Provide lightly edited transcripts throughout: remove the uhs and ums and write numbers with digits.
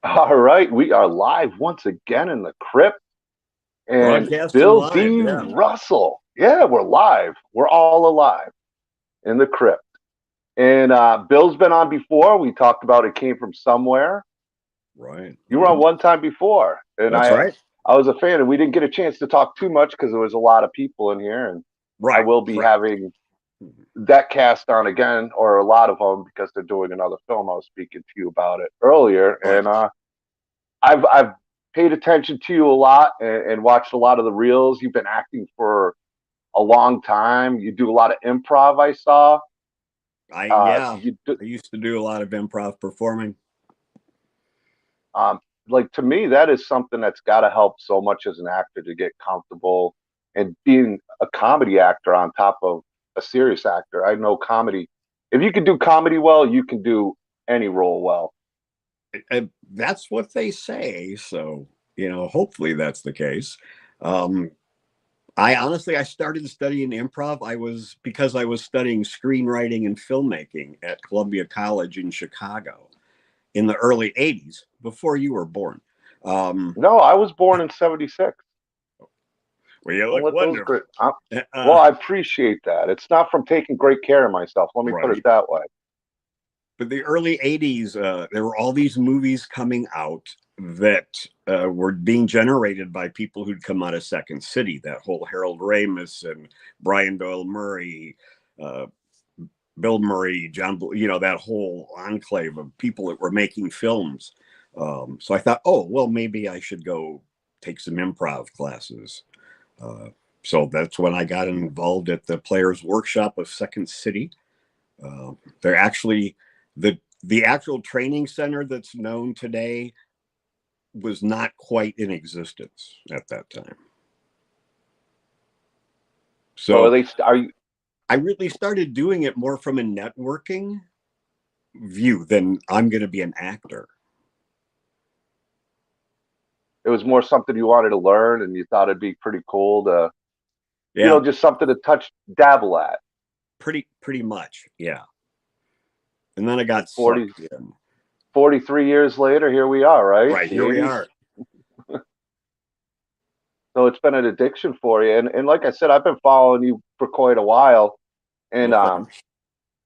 All right, we are live once again in the crypt, and Broadcasting Bill live, D. yeah. Russell. Yeah, we're live. We're all alive in the crypt. And Bill's been on before. We talked about it came from somewhere. Right. You were on one time before, and That's I right. I was a fan, and we didn't get a chance to talk too much because there was a lot of people in here, and I Right. will be Correct. having that cast on again, or a lot of them, because they're doing another film. I was speaking to you about it earlier, Right. and I've paid attention to you a lot and watched a lot of the reels. You've been acting for a long time. You do a lot of improv. I saw. Yeah. You do, I used to do a lot of improv performing. um, like to me, that is something that's got to help so much as an actor to get comfortable and being a comedy actor on top of a serious actor. I know comedy. If you can do comedy well, you can do any role well. That's what they say. So, hopefully that's the case. Um, I started studying improv. Because I was studying screenwriting and filmmaking at Columbia College in Chicago in the early 80s, before you were born. Um, No, I was born in '76. well, you Don't look let those wonderful. great. Well, Uh, I appreciate that. It's not from taking great care of myself. Let me put it right. that way. But the early 80s, there were all these movies coming out that were being generated by people who'd come out of Second City, that whole Harold Ramis and Brian Doyle Murray, uh, Bill Murray, that whole enclave of people that were making films. So I thought, oh, well, maybe I should go take some improv classes. Uh, so that's when I got involved at the Players Workshop of Second City. They're actually the actual training center that's known today was not quite in existence at that time. So are So they? Are you? I really started doing it more from a networking view than I'm going to be an actor. It was more something you wanted to learn, and you thought it'd be pretty cool to, Yeah, just something to touch, dabble at. pretty much. Yeah. And then I And got 40, sucked in. 43 years later, here we are, right? Right, The here we '80s. are. So it's been an addiction for you, and like I said, I've been following you for quite a while. And Well, thanks.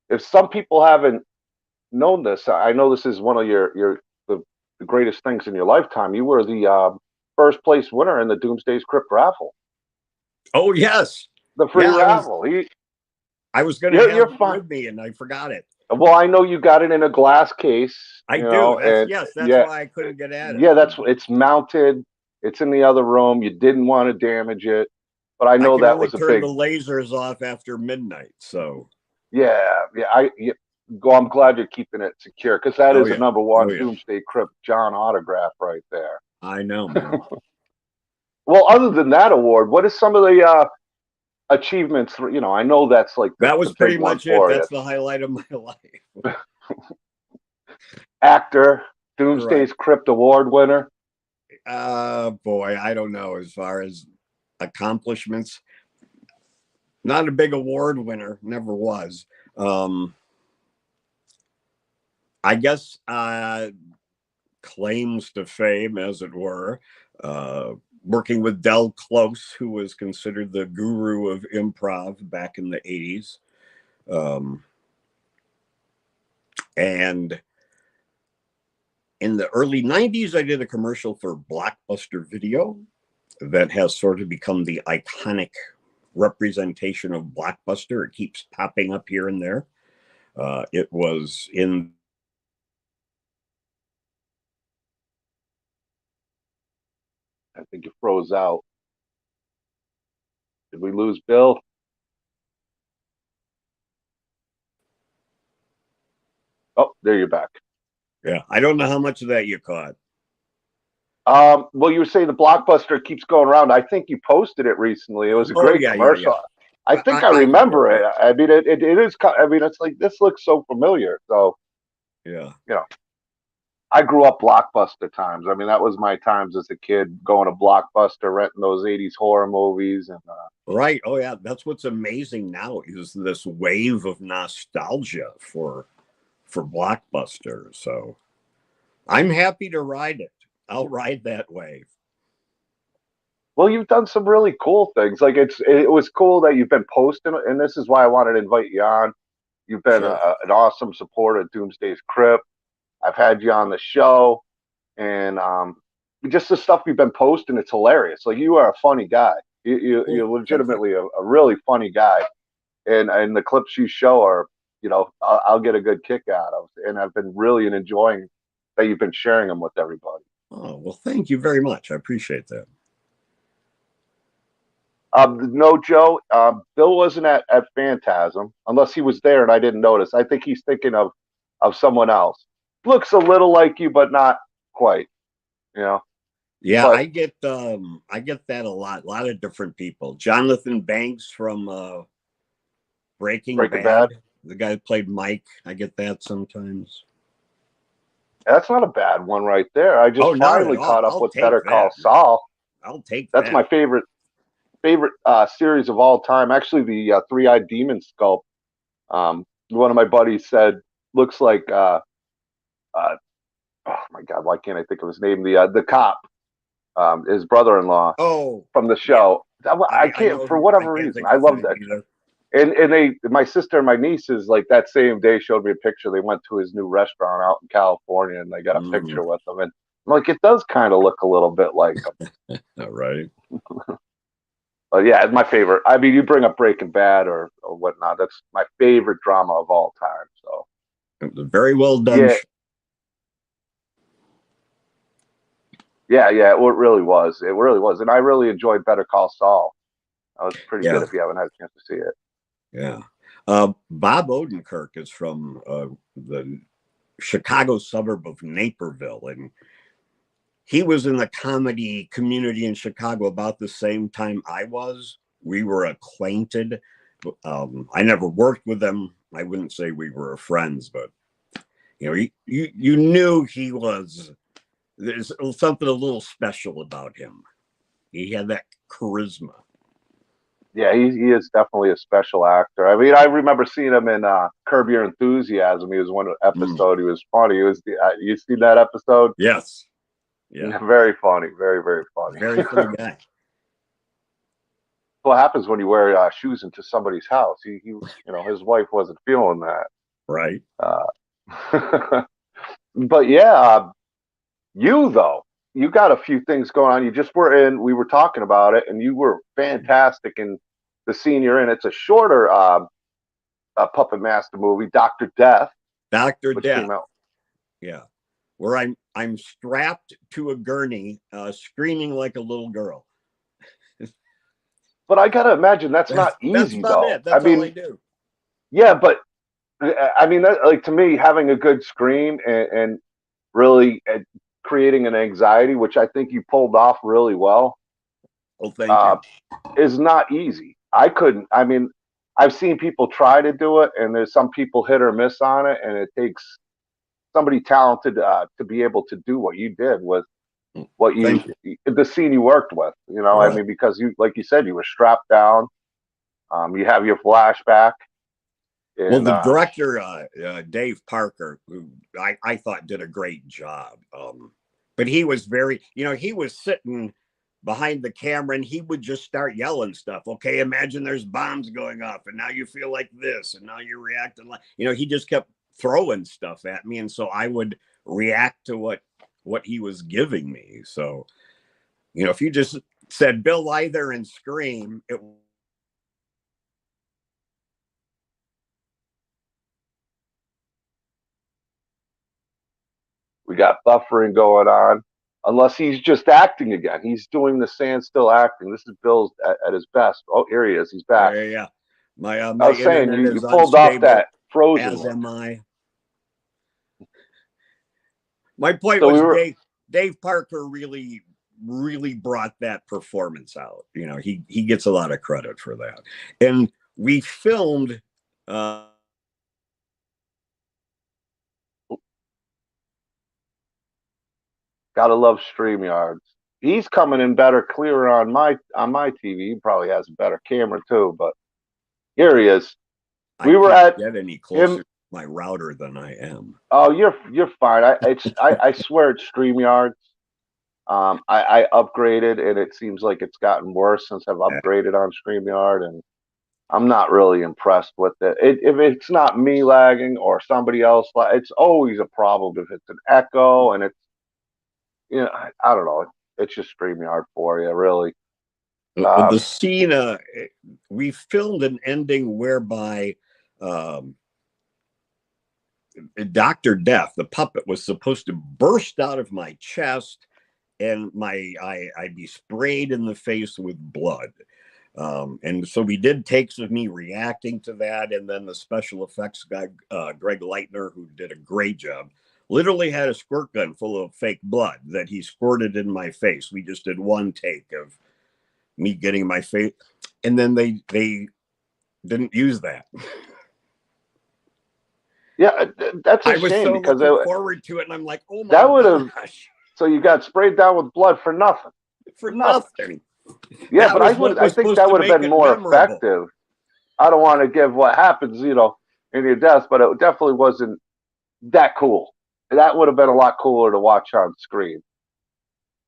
if some people haven't known this, I know this is one of the greatest things in your lifetime. You were the first place winner in the Doomsday's Crypt raffle, Oh, yes. the free Yeah, raffle. I was going to You're have you're it fine. with me and I forgot it. Well, I know you got it in a glass case, I do. and That's yeah, why I couldn't get at it. yeah, that's it's mounted. It's in the other room. You didn't want to damage it, but I I know can that only was a turn the big, lasers off after midnight. So, yeah, yeah. Go. I'm glad you're keeping it secure because that oh is a yeah, number oh one yeah, Doomsday Crypt John autograph right there. I know, man. Well, other than that award, what is some of the achievements? I know that's like the That was the big pretty one much it. for you. That's the highlight of my life. Actor, Right. Doomsday's Crypt Award winner. Boy, I don't know as far as accomplishments. Not a big award winner, never was. Um, I guess claims to fame, as it were. Working with Del Close, who was considered the guru of improv back in the 80s. Um, and in the early 90s, I did a commercial for Blockbuster Video that has sort of become the iconic representation of Blockbuster. It keeps popping up here and there. It was in. I think you froze out. Did we lose Bill? Oh, there you're back. Yeah, I don't know how much of that you caught. Well, you were saying the Blockbuster keeps going around. I think you posted it recently. It was a Oh, great yeah, yeah, commercial. yeah. I think I I have it. remember it. I mean, it is. I mean, it's like this looks so familiar. So Yeah. you know, I grew up Blockbuster times. I mean, that was my times as a kid going to Blockbuster, renting those '80s horror movies, and Right. Oh, yeah. That's what's amazing now is this wave of nostalgia for Blockbuster. So I'm happy to ride it. I'll ride that wave. Well, you've done some really cool things. Like it was cool that you've been posting, and this is why I wanted to invite you on. You've been Sure. an awesome supporter of Doomsday's Krypt. I've had you on the show, and just the stuff you've been posting, it's hilarious. Like you are a funny guy. Well, You're thank you. legitimately a really funny guy, and the clips you show are, I'll get a good kick out of, and I've been really enjoying that you've been sharing them with everybody. Oh, well, thank you very much. I appreciate that. No, Joe. Bill wasn't at Phantasm unless he was there and I didn't notice. I think he's thinking of someone else. Looks a little like you, but not quite. You know. Yeah, But I get that a lot. A lot of different people. Jonathan Banks from Breaking Breaking Bad. Bad, the guy that played Mike. I get that sometimes. That's not a bad one right there. I just Oh, not at finally all. caught up I'll with take Better Call that, man. Saul. I'll take That's that. my favorite series of all time. Actually, the three-eyed demon sculpt. One of my buddies said looks like uh, oh my god, why can't I think of his name? The cop, his brother-in-law Oh, from the yeah. show. I I can't know for who. I whatever can't reason. think I of his love name that. either. And my sister and my nieces like that same day showed me a picture. They went to his new restaurant out in California and they got a Mm, picture with him. And I'm like, it does kind of look a little bit like him. all right. But yeah, it's my favorite. I mean, you bring up Breaking Bad or whatnot. That's my favorite drama of all time. So It was a very well done. yeah, yeah. It really was. It really was. And I really enjoyed Better Call Saul. That was pretty good Yeah, if you haven't had a chance to see it. yeah. Bob Odenkirk is from the Chicago suburb of Naperville, and he was in the comedy community in Chicago about the same time I was. We were acquainted. I never worked with him. I wouldn't say we were friends, but you knew he was. There's something a little special about him. He had that charisma. Yeah, he is definitely a special actor. I mean, I remember seeing him in Curb Your Enthusiasm. He was one Mm. episode. He was funny. He was you seen that episode? Yes, yeah, Very funny. Very very funny. very funny guy. What happens when you wear shoes into somebody's house? His wife wasn't feeling that. Right. But yeah, you though, you got a few things going on. You just were in. We were talking about it, and you were fantastic in the scene you're in. It's a shorter Puppet Master movie, Doctor Death, Doctor which came Death. out. Yeah, where I'm strapped to a gurney, screaming like a little girl. But I gotta imagine that's not That's easy about though. it. I That's all I mean, do. yeah, but I mean, like to me, having a good scream and really creating an anxiety, which I think you pulled off really well, Well, thank uh, you. is not easy. I couldn't. I mean, I've seen people try to do it, and there's some people hit or miss on it, and it takes somebody talented to be able to do what you did with what Thank you. the scene you worked with. I Right. mean, because you, like you said, you were strapped down. You have your flashback, Well, and the director, Dave Parker, who I thought did a great job. But he was very, he was sitting behind the camera and he would just start yelling stuff. Okay, imagine there's bombs going off and now you feel like this and now you're reacting like, he just kept throwing stuff at me. And so I would react to what he was giving me. So, if you just said, Bill, lie there and scream, it we got buffering going on. Unless he's just acting again, he's doing the standstill acting. This is Bill's at his best. Oh, here he is. He's back. yeah. I My was saying internet you is pulled off unstable, that Frozen as look. am I. My point So we was were Dave Parker really brought that performance out. He gets a lot of credit for that. And we filmed gotta love StreamYards. He's coming in better, clearer on my TV. He probably has a better camera too. But here he is. I We were can't at get any him. closer. my router than I am. Oh, you're fine. I swear it's StreamYard. I upgraded, and it seems like it's gotten worse since I've upgraded on StreamYard, and I'm not really impressed with it. If it's not me lagging or somebody else, it's always a problem if it's an echo, and it's, I don't know. It's just StreamYard for you, really. The scene, we filmed an ending whereby Dr. Death, the puppet, was supposed to burst out of my chest and I'd be sprayed in the face with blood. And so we did takes of me reacting to that. And then the special effects guy, Greg Leitner, who did a great job, literally had a squirt gun full of fake blood that he squirted in my face. We just did one take of me getting my face. And then they didn't use that. Yeah, that's a I was shame so because looking forward to it. And I'm like, oh my that would have. gosh. So you got sprayed down with blood for nothing. For nothing. Yeah, that but I think that would have been more effective. I don't want to give what happens, in your death, but it definitely wasn't that cool. That would have been a lot cooler to watch on screen.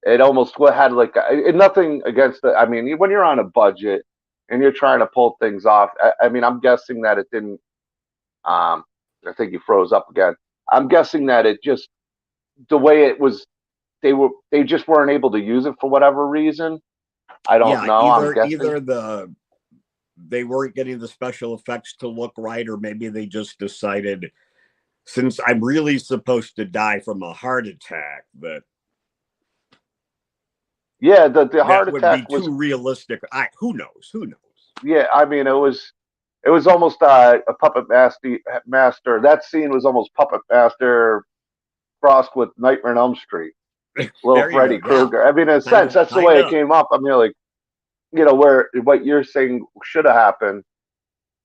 It almost had like nothing against it. I mean, when you're on a budget and you're trying to pull things off, I mean, I'm guessing that it didn't. I think you froze up again. I'm guessing that it just the way it was. They just weren't able to use it for whatever reason. I don't know. I'm guessing either they weren't getting the special effects to look right, or maybe they just decided, since I'm really supposed to die from a heart attack, that the heart attack would be too realistic. Who knows? Yeah, I mean, it was almost a puppet master. That scene was almost puppet master crossed with Nightmare on Elm Street. Little Freddy Krueger. Yeah. I mean, in a sense, that's the way it came up. I mean, like, where what you're saying should have happened.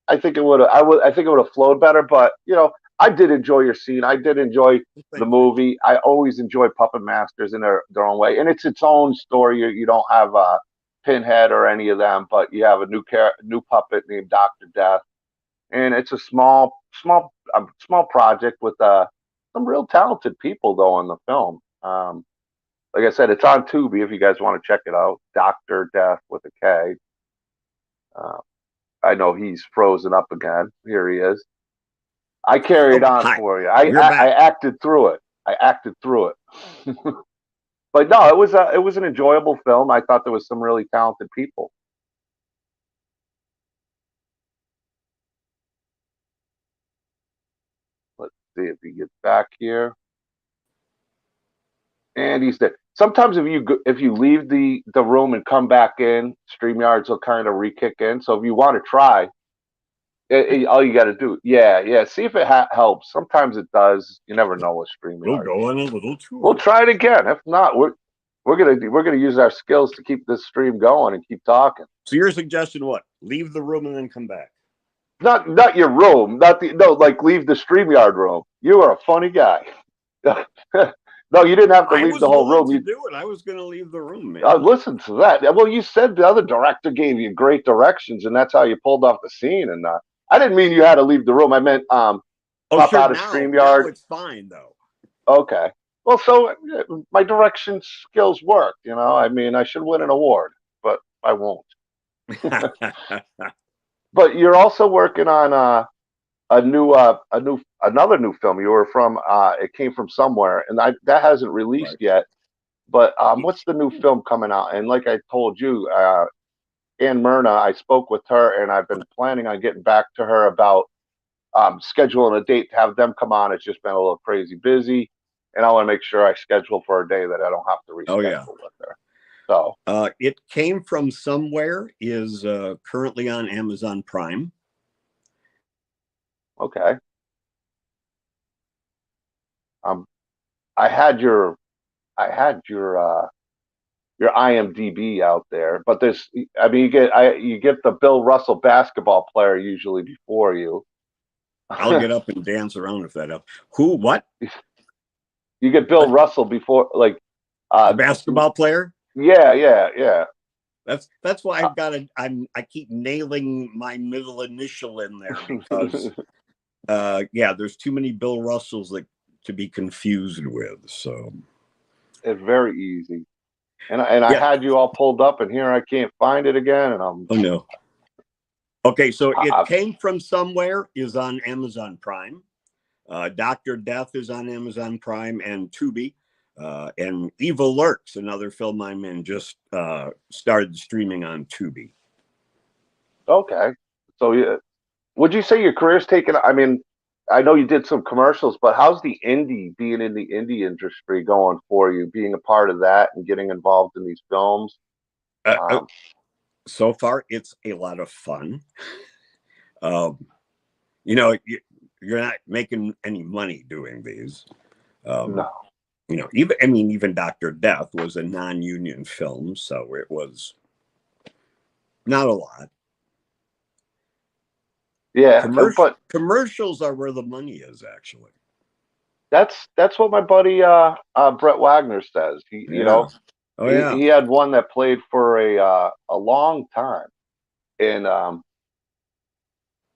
I think it would have. I think it would have flowed better. But I did enjoy your scene. I did enjoy the movie. I always enjoy puppet masters in their own way, and it's its own story. You don't have Pinhead or any of them, but you have a new puppet named Dr. Death, and it's a small project with some real talented people though in the film. Like I said, it's on Tubi if you guys want to check it out. Dr. Death with a K. I know he's frozen up again. Here he is. I carried on for you. I acted through it. But no, it was an enjoyable film. I thought there was some really talented people. Let's see if he gets back here. And he's there. Sometimes if you leave the room and come back in, StreamYards will kind of re-kick in. So if you want to try, all you got to do, see if it helps. Sometimes it does. You never know with StreamYards. We'll go on a little tour. We'll try it again. If not, we're gonna use our skills to keep this stream going and keep talking. So your suggestion, what? Leave the room and then come back. Not your room. Like leave the StreamYard room. You are a funny guy. No, you didn't have to leave the whole room. I was going to leave the room, man. Listen to that. Well, you said the other director gave you great directions, and that's how you pulled off the scene. And I didn't mean you had to leave the room. I meant pop out of StreamYard. Now it's fine, though. Okay. Well, so my direction skills work. I mean, I should win an award, but I won't. But you're also working on another new film. You were from it came from somewhere, and that hasn't released yet. But what's the new film coming out? And like I told you, Ann Myrna, I spoke with her, and I've been planning on getting back to her about scheduling a date to have them come on. It's just been a little crazy busy, and I want to make sure I schedule for a day that I don't have to reschedule with her. So It Came From Somewhere is currently on Amazon Prime. Okay. I had your IMDb out there, but you get the Bill Russell basketball player usually before you. I'll get up and dance around if that helps. Who? What? You get Bill Russell before, like the basketball player. Yeah. That's why I keep nailing my middle initial in there, because Yeah, there's too many Bill Russells that to be confused with. So It's very easy. And I yeah. had you all pulled up, and here I can't find it again. And Oh no. Okay, so It I, Came From Somewhere is on Amazon Prime. Dr. Death is on Amazon Prime and Tubi. And Evil Lurks, another film I'm in, just started streaming on Tubi. okay. So yeah, would you say your career's taken? I mean, I know you did some commercials, but how's the indie being in the indie industry going for you? Being a part of that and getting involved in these films. Uh, uh, Um, so far, it's a lot of fun. Um, you know, you're not making any money doing these. Um, no. even Dr. Death was a non-union film, so it was not a lot. Yeah, but Commercials are where the money is, actually. that's what my buddy Brett Wagner says. He you Yeah. know Oh he yeah. had one that played for a long time, and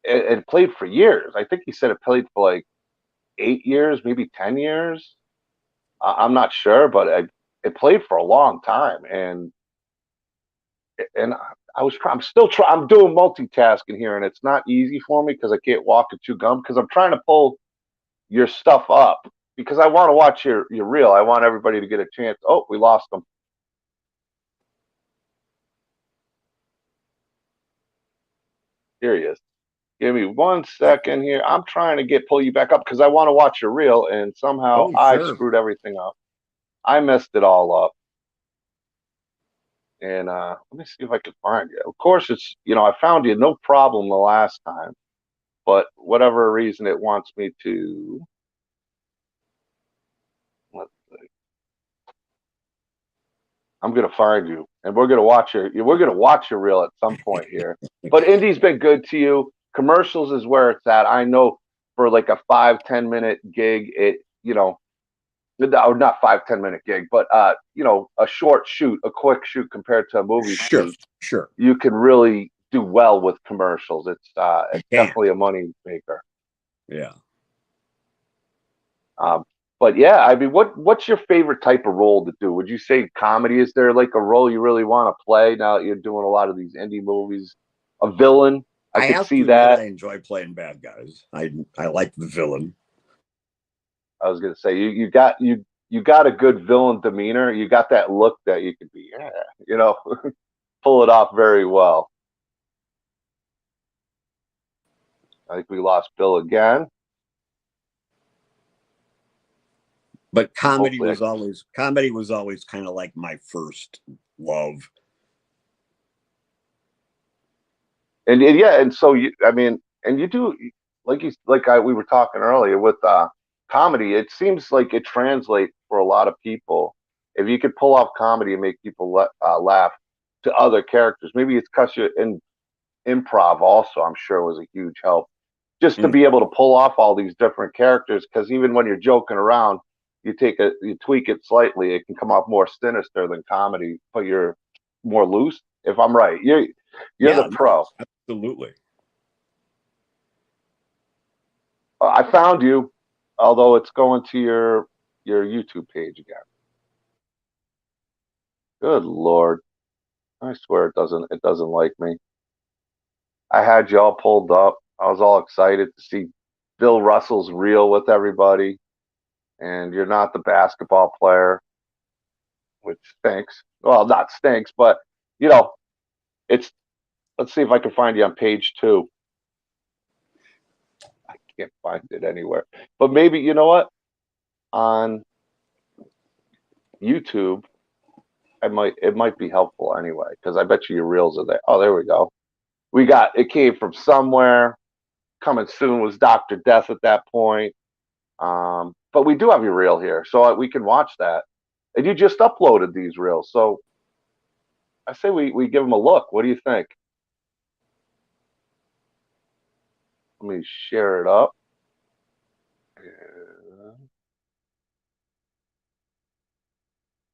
it played for years. I think he said it played for like 8 years, maybe 10 years. I'm not sure, but it played for a long time, and I'm still trying. I'm doing multitasking here, and it's not easy for me because I can't walk and chew gum because I'm trying to pull your stuff up because I want to watch your reel. I want everybody to get a chance. Oh, we lost them. Here he is. Give me 1 second here. I'm trying to pull you back up because I want to watch your reel, and somehow Oh I sure. screwed everything up. I messed it all up. And let me see if I can find you. Of course, I found you no problem the last time, but whatever reason it wants me to. Let's see. I'm gonna find you, and we're gonna watch your reel at some point here. But Indy's been good to you. Commercials is where it's at. I know for like a 5-10 minute gig, or not 5-10 minute gig, but a short shoot, a quick shoot compared to a movie Sure. shoot, Sure. you can really do well with commercials. You It's can. definitely a money maker. Yeah. Um, but yeah, I mean, what's your favorite type of role to do? Would you say comedy? Is there like a role you really want to play now that you're doing a lot of these indie movies? A villain, I I could have see to admit I that. enjoy playing bad guys. I like the villain. I was gonna say you got a good villain demeanor. You got that look that you could be, yeah, pull it off very well. I think we lost Bill again. But Hopefully, comedy was always kind of like my first love. and yeah, and so I mean, and you do we were talking earlier with comedy. It seems like it translates for a lot of people. If you could pull off comedy and make people laugh to other characters, maybe it's because you're in improv. Also, I'm sure was a huge help just to And be able to pull off all these different characters. Because even when you're joking around, you tweak it slightly, it can come off more sinister than comedy, but you're more loose. If I'm right, you're the yeah, no, pro. absolutely. I found you, although it's going to your YouTube page again. Good Lord. I swear it doesn't like me. I had you all pulled up. I was all excited to see Bill Russell's reel with everybody, and you're not the basketball player, which stinks. Well, not stinks, but you know, it's let's see if I can find you on page 2. I can't find it anywhere. But maybe you know what? On YouTube, it might be helpful anyway, because I bet you your reels are there. Oh, there we go. We got It Came From Somewhere. Coming soon was Dr. Death at that point. But we do have your reel here, so we can watch that. And you just uploaded these reels, so I say we give them a look. What do you think? Let me share it up.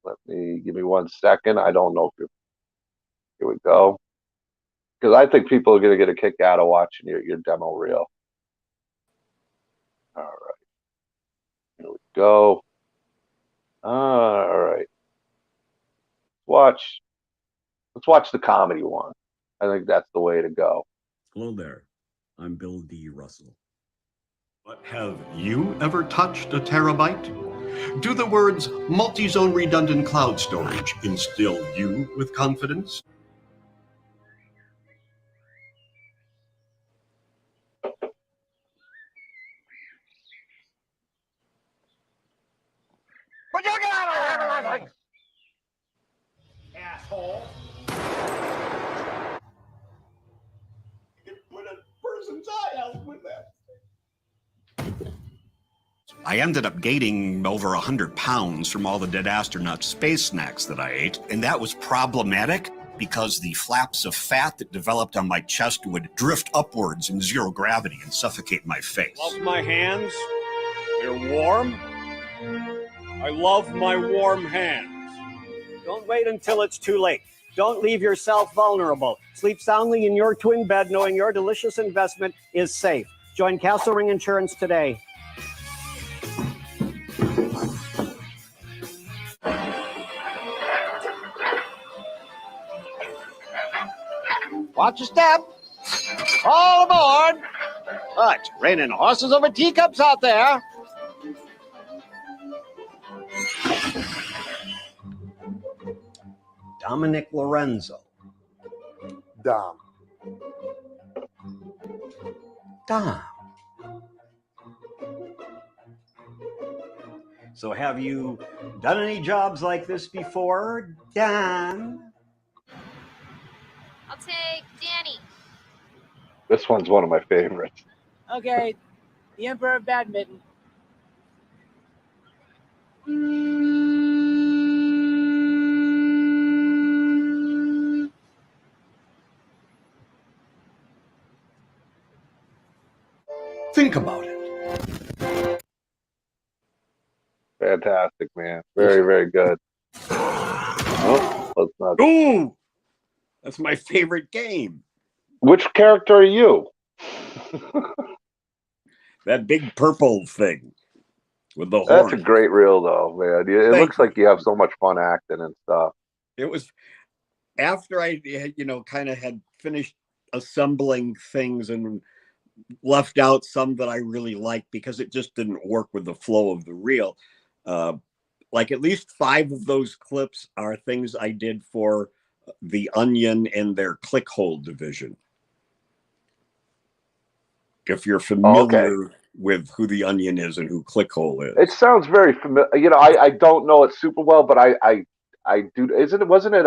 Let me give me 1 second. I don't know if you're, here we go. Because I think people are going to get a kick out of watching your demo reel. All right, here we go. All right, watch. Let's watch the comedy one. I think that's the way to go. Hello there. I'm Bill D. Russell. But have you ever touched a terabyte? Do the words multi-zone redundant cloud storage instill you with confidence? Asshole. Put a person's eye out with that. I ended up gaining over 100 pounds from all the dead astronaut space snacks that I ate, and that was problematic because the flaps of fat that developed on my chest would drift upwards in zero gravity and suffocate my face. Love my hands. They're warm. I love my warm hands. Don't wait until it's too late. Don't leave yourself vulnerable. Sleep soundly in your twin bed knowing your delicious investment is safe. Join Castle Ring Insurance today. Watch your step. All aboard. Oh, it's raining horses over teacups out there. Dominic Lorenzo. Dom. Dom. So have you done any jobs like this before, Dom? I'll take Danny. This one's one of my favorites. Okay, the Emperor of Badminton. Think about it. Fantastic, man. Very, very good. Oh, let's not. Ooh, that's my favorite game. Which character are you? That big purple thing with the horn. That's a great reel, though, man. It Thank looks like you have so much fun acting and stuff. It was after I, kind of had finished assembling things and left out some that I really liked because it just didn't work with the flow of the reel. Like at least 5 of those clips are things I did for The Onion and their Clickhole division. If you're familiar with who The Onion is and who Clickhole is. It sounds very familiar. I don't know it super well, but I do. Wasn't it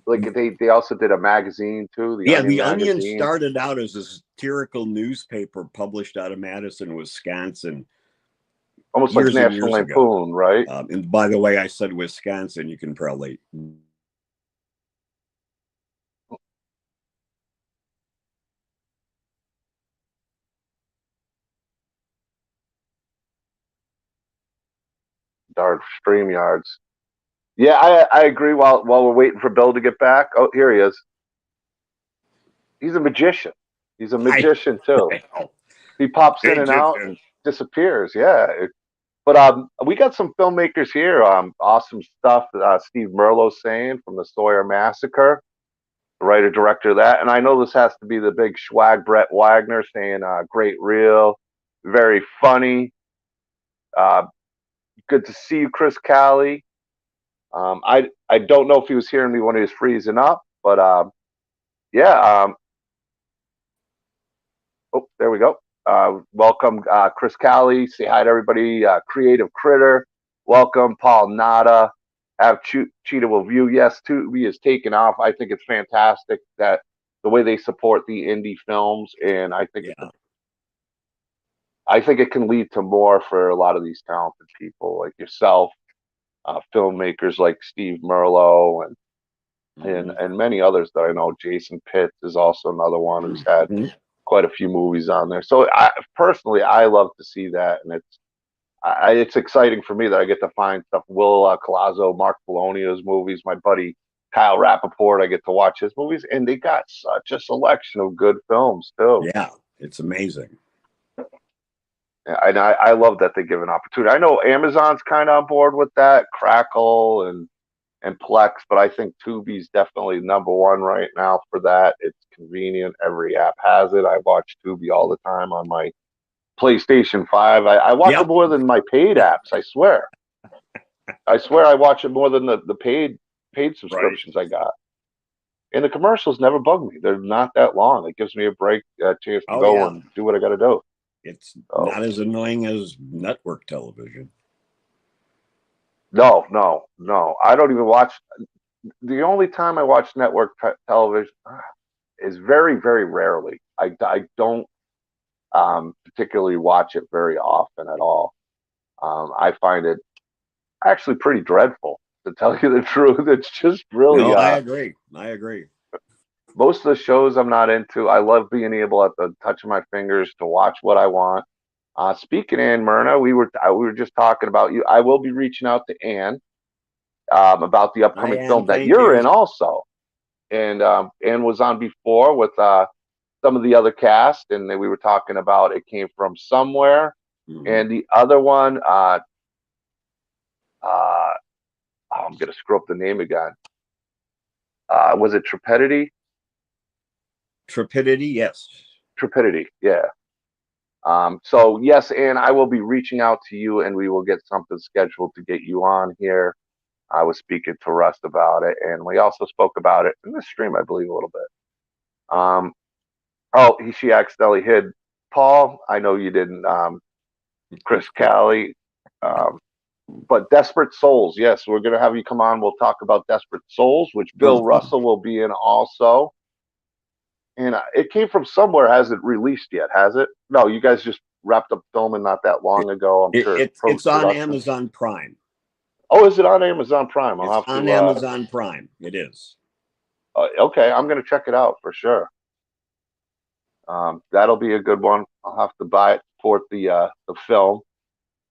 like they also did a magazine too? The Onion started out as a satirical newspaper published out of Madison, Wisconsin. Almost like National Lampoon, right? And by the way, I said Wisconsin. You can probably. Darn StreamYards. Yeah, I agree. While we're waiting for Bill to get back, oh, here he is. He's a magician. He's a magician too. He pops in and out, disappears. Yeah, but we got some filmmakers here. Awesome stuff. Steve Merlo saying from the Sawyer Massacre, the writer director of that, and I know this has to be the big swag. Brett Wagner saying, "Great reel, very funny." Good to see you, Chris Cali. I don't know if he was hearing me when he was freezing up, but yeah. Oh, there we go. Welcome, Chris Cali. Say hi to everybody. Creative Critter. Welcome, Paul Nada. Have Cheetah will view. Yes, Tubi is taken off. I think it's fantastic that the way they support the indie films, and I think it can lead to more for a lot of these talented people like yourself, filmmakers like Steve Merlo and many others that I know. Jason Pitts is also another one who's had quite a few movies on there. So personally, I love to see that, and it's exciting for me that I get to find stuff. Will Colazzo, Mark Polonia's movies, my buddy Kyle Rappaport, I get to watch his movies, and they got such a selection of good films too. Yeah, it's amazing. And I love that they give an opportunity. I know Amazon's kind of on board with that, Crackle and Plex, but I think Tubi's definitely number one right now for that. It's convenient. Every app has it. I watch Tubi all the time on my PlayStation 5. I watch it Yep. more than my paid apps, I swear. I swear I watch it more than the paid subscriptions I got. And the commercials never bug me. They're not that long. It gives me a break, a chance to Oh, go yeah. and do what I got to do. It's So, not as annoying as network television. no. I don't even watch. The only time I watch network television is very, very rarely. I don't particularly watch it very often at all. I find it actually pretty dreadful, to tell you the truth. It's just really, No, I agree. I agree. most of the shows I'm not into. I love being able at the touch of my fingers to watch what I want. Speaking of Ann Myrna, we were just talking about you. I will be reaching out to Ann about the Hi, upcoming film Ann. that Thank you're you. in also. And Ann was on before with some of the other cast, and we were talking about It Came From Somewhere, and the other one, I'm gonna screw up the name again. Was it Trepidity? Trepidity, yes. Trepidity, yeah. So yes, Ann, I will be reaching out to you, and we will get something scheduled to get you on here. I was speaking to Russ about it, and we also spoke about it in the stream, I believe, a little bit. Oh, she accidentally hid Paul. I know you didn't, Chris Callie. Um, but Desperate Souls, yes, we're gonna have you come on. We'll talk about Desperate Souls, which Bill Russell will be in also. And It Came From Somewhere hasn't released yet, has it? No, you guys just wrapped up filming not that long ago. I'm sure It's post on production. Amazon Prime. Oh, is it on Amazon Prime? I'll It's have on to. Amazon Prime. It is. Okay, I'm gonna check it out for sure. That'll be a good one. I'll have to buy it for the film,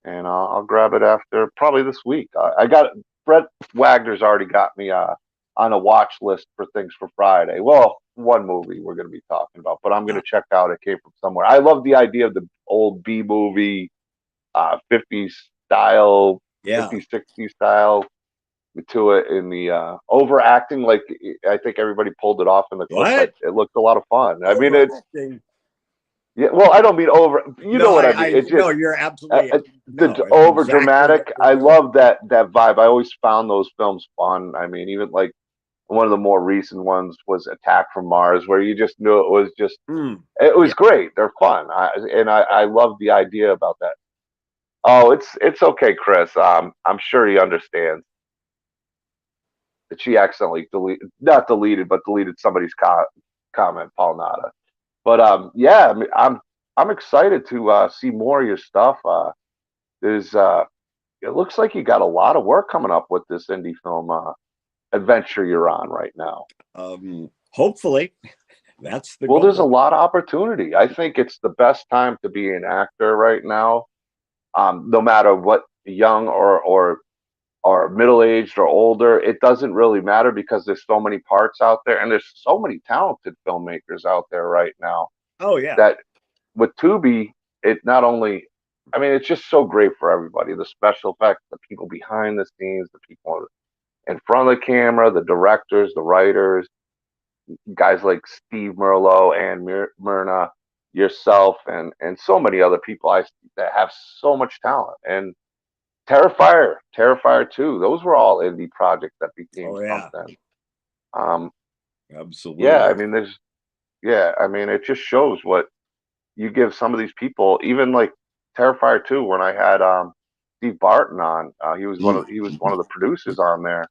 and I'll grab it after probably this week. I got Brett Wagner's already got me on a watch list for things for Friday. Well, one movie we're going to be talking about, but I'm going to check out It Came From Somewhere. I love the idea of the old B movie, 50s style, Yeah. 50s 60s style to it in the overacting. Like I think everybody pulled it off in the clip. What? It looked a lot of fun. I mean, Overacting. yeah. Well, I don't mean over. You know what I mean. It's just no, you're absolutely the no. It's over exactly dramatic. what I you're doing. love that vibe. I always found those films fun. I mean, even like one of the more recent ones was Attack from Mars, where you just knew it was just it was Yeah. great. They're fun, I love the idea about that. Oh, it's okay, Chris. I'm sure he understands that she accidentally not deleted, but deleted somebody's comment, Paul Nada. But yeah, I mean, I'm excited to see more of your stuff. There's it looks like you got a lot of work coming up with this indie film adventure you're on right now. Hopefully, that's the Well, there's a goal. lot of opportunity. I think it's the best time to be an actor right now. No matter what, young or middle aged or older, it doesn't really matter because there's so many parts out there, and there's so many talented filmmakers out there right now. Oh yeah. That with Tubi, it not only, I mean, it's just so great for everybody. The special effects, the people behind the scenes, the people in front of the camera, the directors, the writers, guys like Steve Merlot and Myrna, yourself, and so many other people that have so much talent. And Terrifier 2, those were all indie projects that became Oh yeah. something. Um, Absolutely. yeah, I mean, it just shows what you give some of these people, even like Terrifier 2, when I had Steve Barton on, he was one of the producers on there.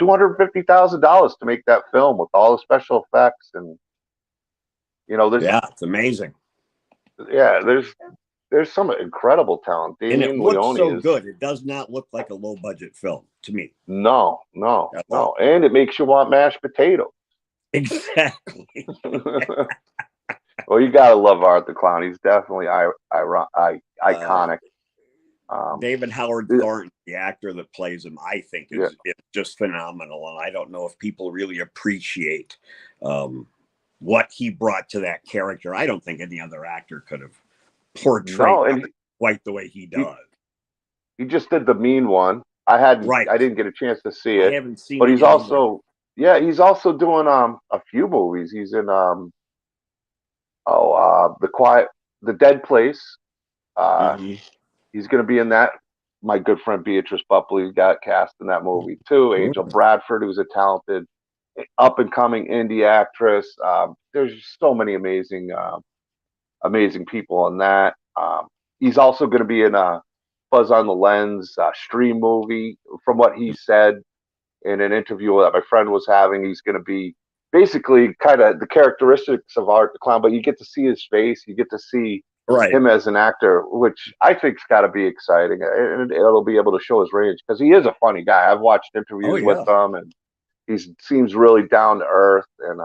$250,000 to make that film with all the special effects, and it's amazing. There's some incredible talent. And it Damien looks Leone so is good. It does not look like a low budget film to me. no, and it makes you want mashed potatoes. Exactly. Well, you gotta love Art the Clown. He's definitely iconic. David Howard Thornton, the actor that plays him, I think is just phenomenal. And I don't know if people really appreciate what he brought to that character. I don't think any other actor could have portray No, and quite the way he he, does. he just did the mean one. Right. I didn't get a chance to see I it, haven't seen but it he's yet either. also, yeah, he's also doing a few movies. He's in the Dead Place. Uh, Hmm. he's going to be in that. My good friend Beatrice Buckley got cast in that movie too. Angel Bradford, who's a talented up and coming indie actress. There's just so many amazing people in that. He's also going to be in a Buzz on the Lens stream movie. From what he said in an interview that my friend was having, he's going to be basically kind of the characteristics of Art the Clown, but you get to see his face, you get to see Right. him as an actor, which I think's got to be exciting, and it'll be able to show his range because he is a funny guy. I've watched Oh interviews with yeah. him, and he seems really down to earth, and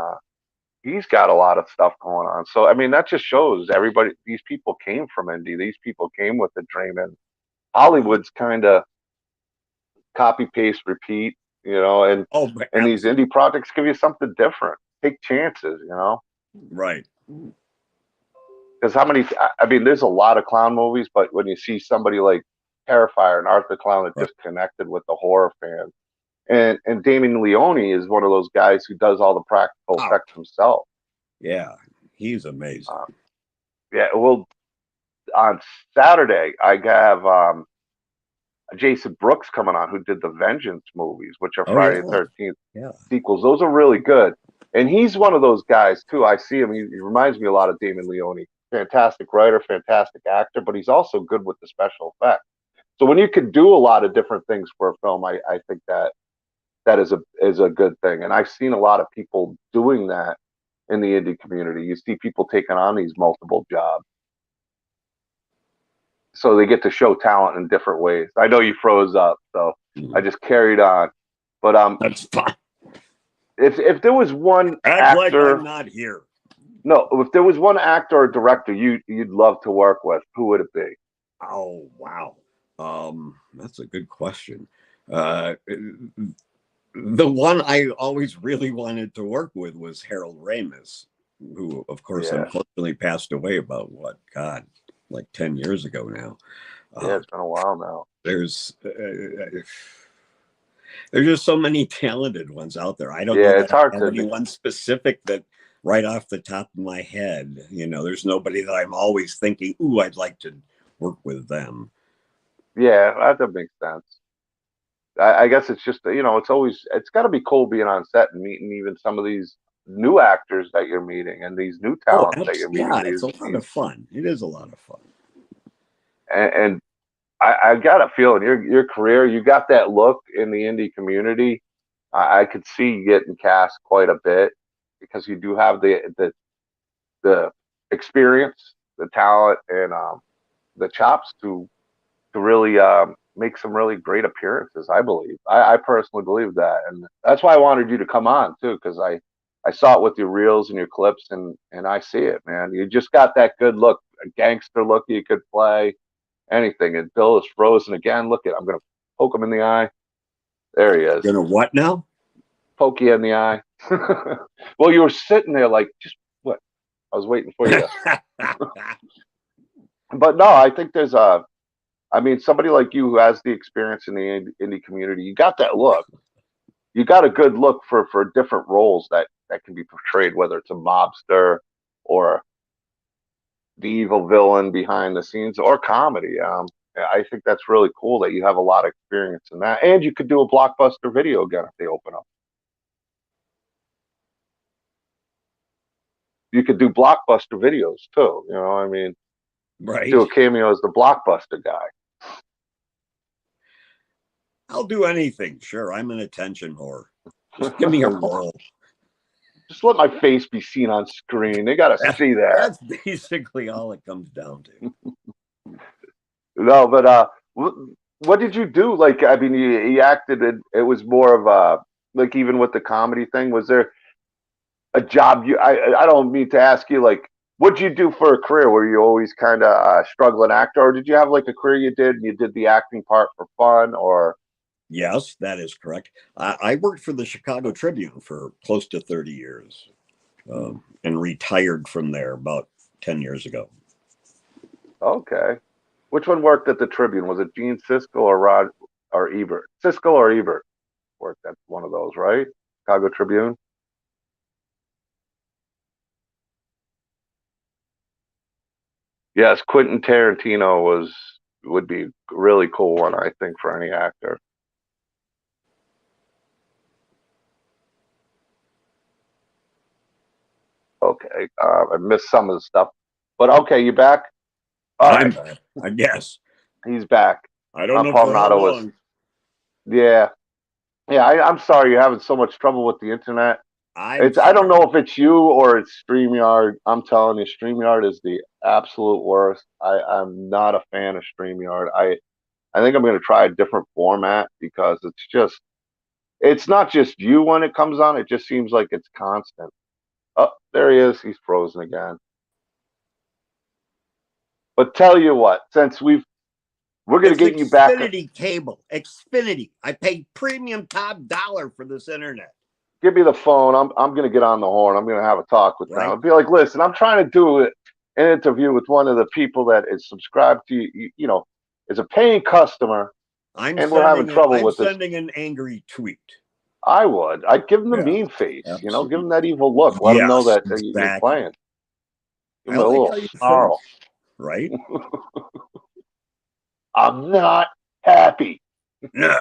he's got a lot of stuff going on. So I mean, that just shows everybody. These people came from indie. These people came with a dream, and Hollywood's kind of copy paste repeat, and Oh, but these indie projects give you something different. Take chances, right. because how many? I mean, there's a lot of clown movies, but when you see somebody like Terrifier and Art the Clown that Right. just connected with the horror fans, and Damien Leone is one of those guys who does all the practical Oh, effects himself. yeah. He's amazing. Yeah, well, on Saturday I have Jason Brooks coming on, who did the Vengeance movies, which are Oh Friday yeah. the 13th Yeah. sequels. Those are really good. And he's one of those guys, too. I see him. He reminds me a lot of Damon Leone. Fantastic writer, fantastic actor, but he's also good with the special effects. So when you can do a lot of different things for a film, I think that is a good thing. And I've seen a lot of people doing that in the indie community. You see people taking on these multiple jobs. So they get to show talent in different ways. I know you froze up, so I just carried on. But That's fine. if there was one Act like actor, I'm not here. no, if there was one actor or director you'd love to work with, who would it be? Oh wow. That's a good question. Uh, the one I always really wanted to work with was Harold Ramis, who, of course, Yeah, unfortunately passed away about what, God, like 10 years ago now. yeah, it's been a while now. There's just so many talented ones out there. I don't know Yeah, that it's I hard have to. anyone specific that right off the top of my head, there's nobody that I'm always thinking, ooh, I'd like to work with them. Yeah, that makes sense. I guess it's just it's got to be cool being on set and meeting even some of these new actors that you're meeting and these new Oh, talents that you're meeting. yeah, it's a lot of fun. It is a lot of fun. And I got a feeling your career, you got that look in the indie community. I could see you getting cast quite a bit because you do have the experience, the talent, and the chops to really make some really great appearances. I believe. I personally believe that, and that's why I wanted you to come on too, because I saw it with your reels and your clips, and I see it, man. You just got that good look, a gangster look you could play anything. And Bill is frozen again. Look at, I'm gonna poke him in the eye. There he is. Gonna what now? Poke you in the eye. Well, you were sitting there like, just what? I was waiting for you to. But no, I think I mean, somebody like you who has the experience in the indie community, you got that look. You got a good look for different roles that can be portrayed, whether it's a mobster or the evil villain behind the scenes or comedy. I think that's really cool that you have a lot of experience in that, and you could do a blockbuster video again if they open up. You could do blockbuster videos too. I mean, do Right. a cameo as the blockbuster guy. I'll do anything. Sure, I'm an attention whore. Just give me a role. Just let my face be seen on screen. They got to see that. That's basically all it comes down to. No, but what did you do? Like, I mean, you acted. It was more of a, like, even with the comedy thing. Was there a job I don't mean to ask you, like, what'd you do for a career? Were you always kind of a struggling actor, or did you have like a career you did and you did the acting part for fun? Or Yes, that is correct. I worked for the Chicago Tribune for close to 30 years and retired from there about 10 years ago. Okay. Which one worked at the Tribune? Was it Gene Siskel or Rod or Ebert? Siskel or Ebert worked at one of those, right? Chicago Tribune. Yes, Quentin Tarantino would be a really cool one, I think, for any actor. Okay, I missed some of the stuff, but okay, you back? All I'm right, back, I guess. he's back. I don't know Paul for how Nato was, long. yeah, yeah. I'm sorry you're having so much trouble with the internet. I'm I don't sorry. know if it's you or it's StreamYard. I'm telling you, StreamYard is the absolute worst. I'm not a fan of StreamYard. I think I'm going to try a different format because it's not just you when it comes on. It just seems like it's constant. Oh, there he is. He's frozen again. But tell you what, since we're going to It's get you back. Xfinity cable. Xfinity. I paid premium top dollar for this internet. Give me the phone. I'm going to get on the horn. I'm going to have a talk with them. Right. I'll be like, listen, I'm trying to do an interview with one of the people that is subscribed to you. You know, is a paying customer, and we're having trouble I'm with this. sending an angry tweet. I'd give them the Yeah, mean face. You know, give absolutely. them that evil look. Let them know Yes, that you're exactly. playing. Give I them a like little how you think, snarl. right? I'm not happy. No.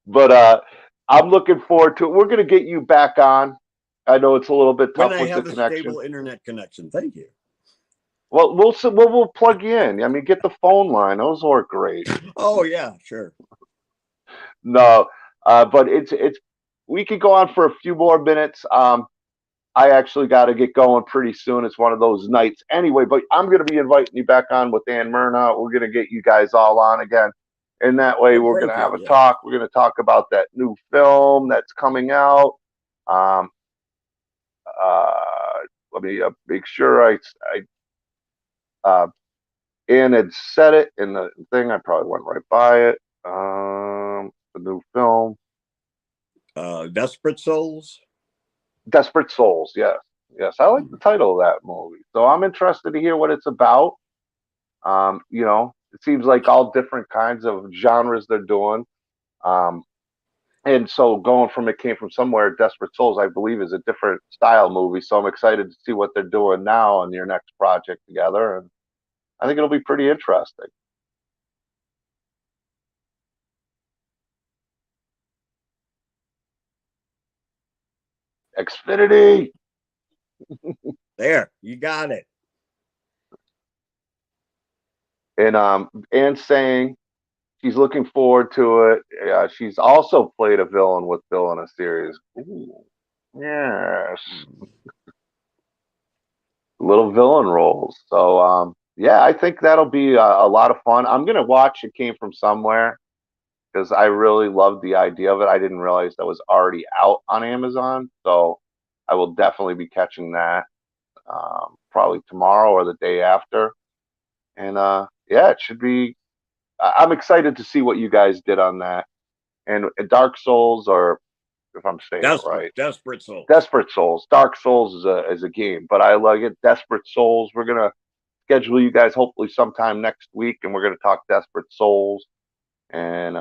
But I'm looking forward to it. We're going to get you back on. I know it's a little bit When tough I with the have a connection. stable internet connection. Thank you. Well, we'll plug you in. I mean, get the phone line; those work great. Oh yeah, sure. No, but it's we could go on for a few more minutes. I actually got to get going pretty soon. It's one of those nights anyway. But I'm going to be inviting you back on with Ann Myrna. We're going to get you guys all on again, and that way Oh, we're going thank to you. have a Yeah. talk. We're going to talk about that new film that's coming out. Um, let me make sure uh, Ann had said it in the thing. I probably went right by it. The new film, Desperate Souls. Desperate Souls. Yes, yes, I like the title of that movie. So I'm interested to hear what it's about. You know, it seems like all different kinds of genres they're doing. Um, and so going from It Came From Somewhere, Desperate Souls, I believe, is a different style movie. So I'm excited to see what they're doing now on your next project together, and I think it'll be pretty interesting. Xfinity. There, you got it. And Anne saying she's looking forward to it. She's also played a villain with Bill in a series. Ooh, yes, little villain roles. So yeah, I think that'll be a lot of fun. I'm gonna watch It Came From Somewhere because I really loved the idea of it. I didn't realize that was already out on Amazon, so I will definitely be catching that probably tomorrow or the day after. And yeah, it should be. I'm excited to see what you guys did on that. And Dark Souls, or if I'm saying it right, Desperate Souls. Desperate Souls. Dark Souls is a game, but I like it. Desperate Souls. We're gonna schedule you guys hopefully sometime next week, and we're gonna talk Desperate Souls and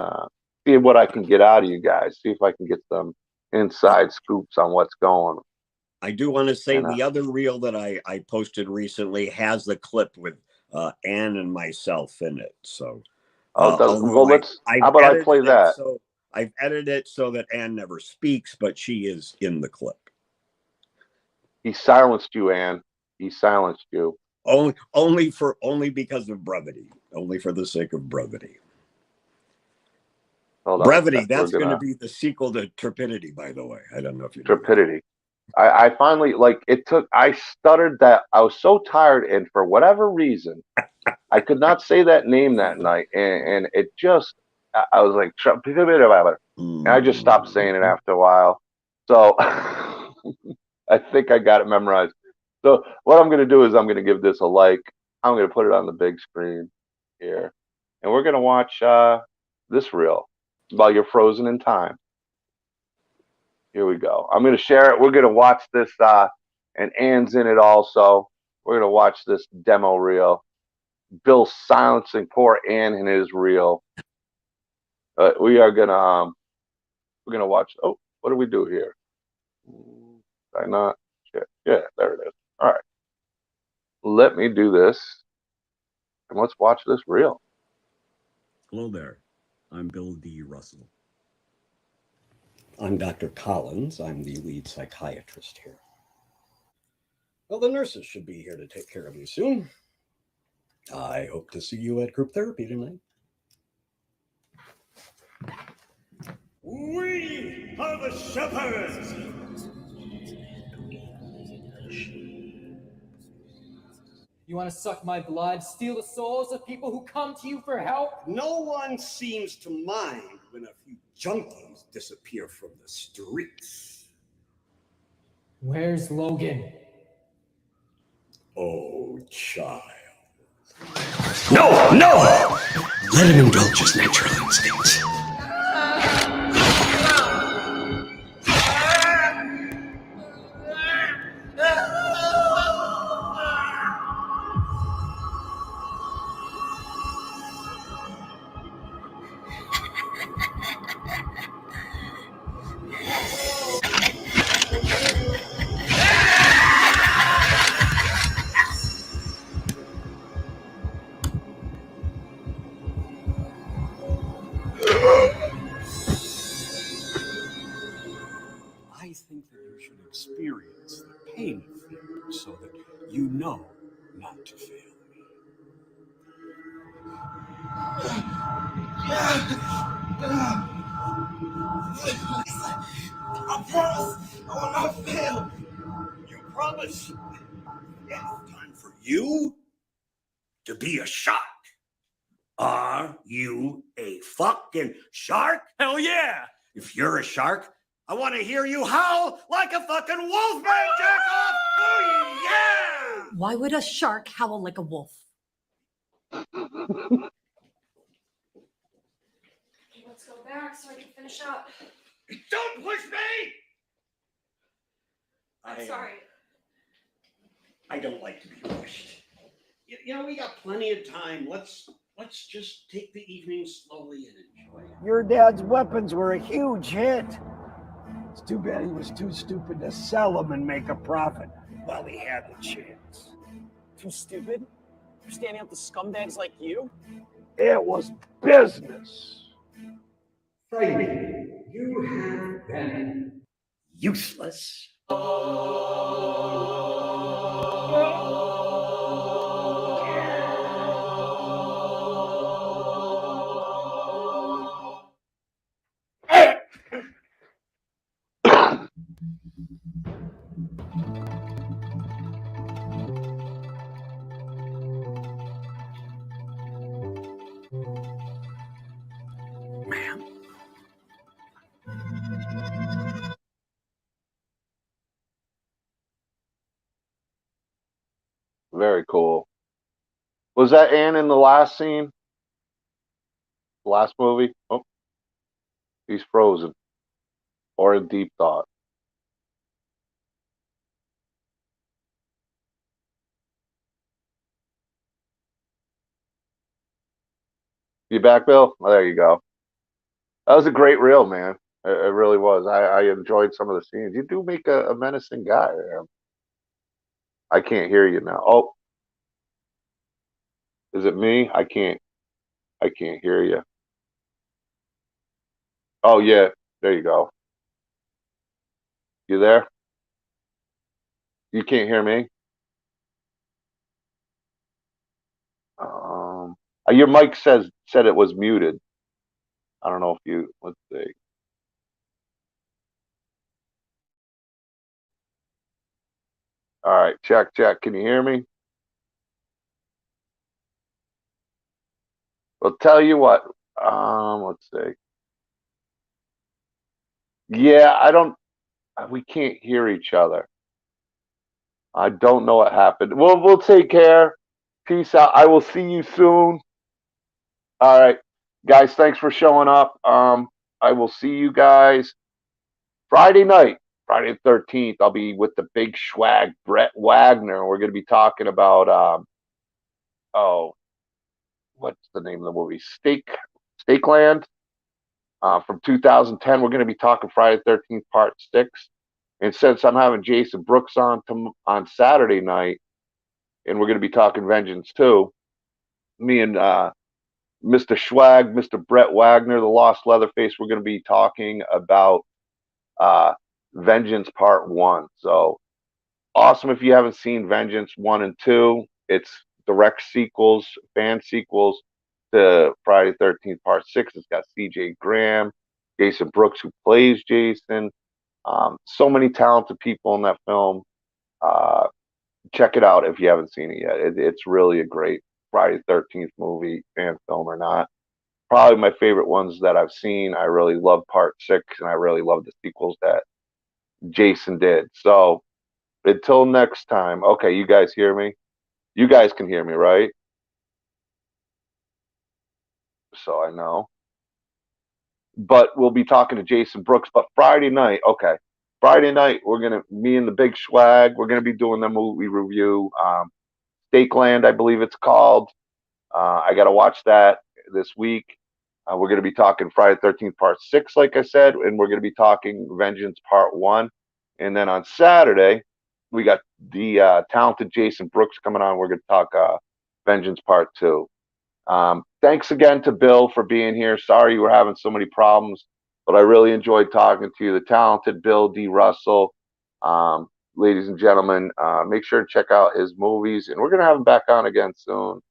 see what I can get out of you guys. See if I can get some inside scoops on what's going. I do want to say And the other reel that I posted recently has the clip with Ann and myself in it. So although well, let's. I've How about I play edited it that? so I've edited it so that Ann never speaks, but she is in the clip. He silenced you, Ann. He silenced you. Only because of brevity. Only for the sake of brevity. Hold on Brevity, We're that's going to gonna be the sequel to Trepidity, by the way. I don't know if you know that. Trepidity. I finally like it took. I stuttered that. I was so tired, and for whatever reason, I could not say that name that night, and it just. I was like, and I just stopped saying it after a while. So I think I got it memorized. So what I'm going to do is I'm going to give this a like. I'm going to put it on the big screen here, and we're going to watch this reel while you're frozen in time. Here we go. I'm going to share it. We're going to watch this, and Ann's in it also. We're gonna watch this demo reel. Bill silencing poor Ann in his reel. We are gonna we're gonna watch. Oh, what do we do here? Did I not? Yeah, there it is. All right. Let me do this, and let's watch this reel. Hello there. I'm Bill D. Russell. I'm Dr. Collins. I'm the lead psychiatrist here. Well, the nurses should be here to take care of you soon. I hope to see you at group therapy tonight. We are the shepherds. You want to suck my blood, steal the souls of people who come to you for help? No one seems to mind when a few junkies disappear from the streets. Where's Logan? Oh, child. No, no! Let him indulge his natural instincts. I think that you should experience the pain of failure so that you know not to fail me. I promise I will not fail. You promise? It's time for you to be a shark. Are you a fucking shark? Hell yeah! If you're a shark, I want to hear you howl like a fucking wolfman, jack off! Oh, yeah! Why would a shark howl like a wolf? Let's go back so I can finish up. Don't push me! I'm sorry. I don't like to be pushed. You know, we got plenty of time. Let's just take the evening slowly and enjoy it. Your dad's weapons were a huge hit. It's too bad he was too stupid to sell them and make a profit while he had the chance. Too stupid? For standing up to scumbags like you? It was business. Friday, you have been useless. Very cool. Was that Ann in the last scene? The last movie? Oh, he's frozen or in deep thought. You back, Bill? Oh, there you go. That was a great reel, man. It really was. I enjoyed some of the scenes. You do make a menacing guy. I can't hear you now. Oh, is it me? I can't hear you. Oh yeah, there you go. You there? You can't hear me? Your mic said it was muted. I don't know if you, let's see. All right, check. Can you hear me? Well, tell you what. Let's see. Yeah, I don't. We can't hear each other. I don't know what happened. We'll take care. Peace out. I will see you soon. All right, guys. Thanks for showing up. I will see you guys Friday night. Friday the 13th, I'll be with the big swag, Brett Wagner. We're going to be talking about, oh, what's the name of the movie? Stakeland from 2010. We're going to be talking Friday the 13th, Part 6. And since I'm having Jason Brooks on Saturday night, and we're going to be talking Vengeance too, me and Mr. Schwag, Mr. Brett Wagner, the Lost Leatherface, we're going to be talking about Vengeance Part 1. So awesome if you haven't seen Vengeance 1 and 2. It's direct sequels, fan sequels to Friday the 13th Part 6. It's got C.J. Graham, Jason Brooks, who plays Jason. So many talented people in that film. Check it out if you haven't seen it yet. It's really a great Friday the 13th movie, fan film or not. Probably my favorite ones that I've seen. I really love Part 6, and I really love the sequels that Jason did. So until next time, okay, you guys hear me? You guys can hear me, right? So I know. But we'll be talking to Jason Brooks. But Friday night, okay. Friday night, me and the Big Swag, we're gonna be doing the movie review. Stakeland, I believe it's called. I gotta watch that this week. We're gonna be talking Friday the 13th Part 6, like I said, and we're gonna be talking Vengeance Part 1. And then on Saturday, we got the talented Jason Brooks coming on. We're gonna talk Vengeance Part 2. Thanks again to Bill for being here. Sorry you were having so many problems, but I really enjoyed talking to you. The talented Bill D. Russell. Ladies and gentlemen, make sure to check out his movies, and we're going to have him back on again soon.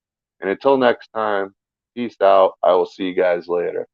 And until next time, peace out. I will see you guys later.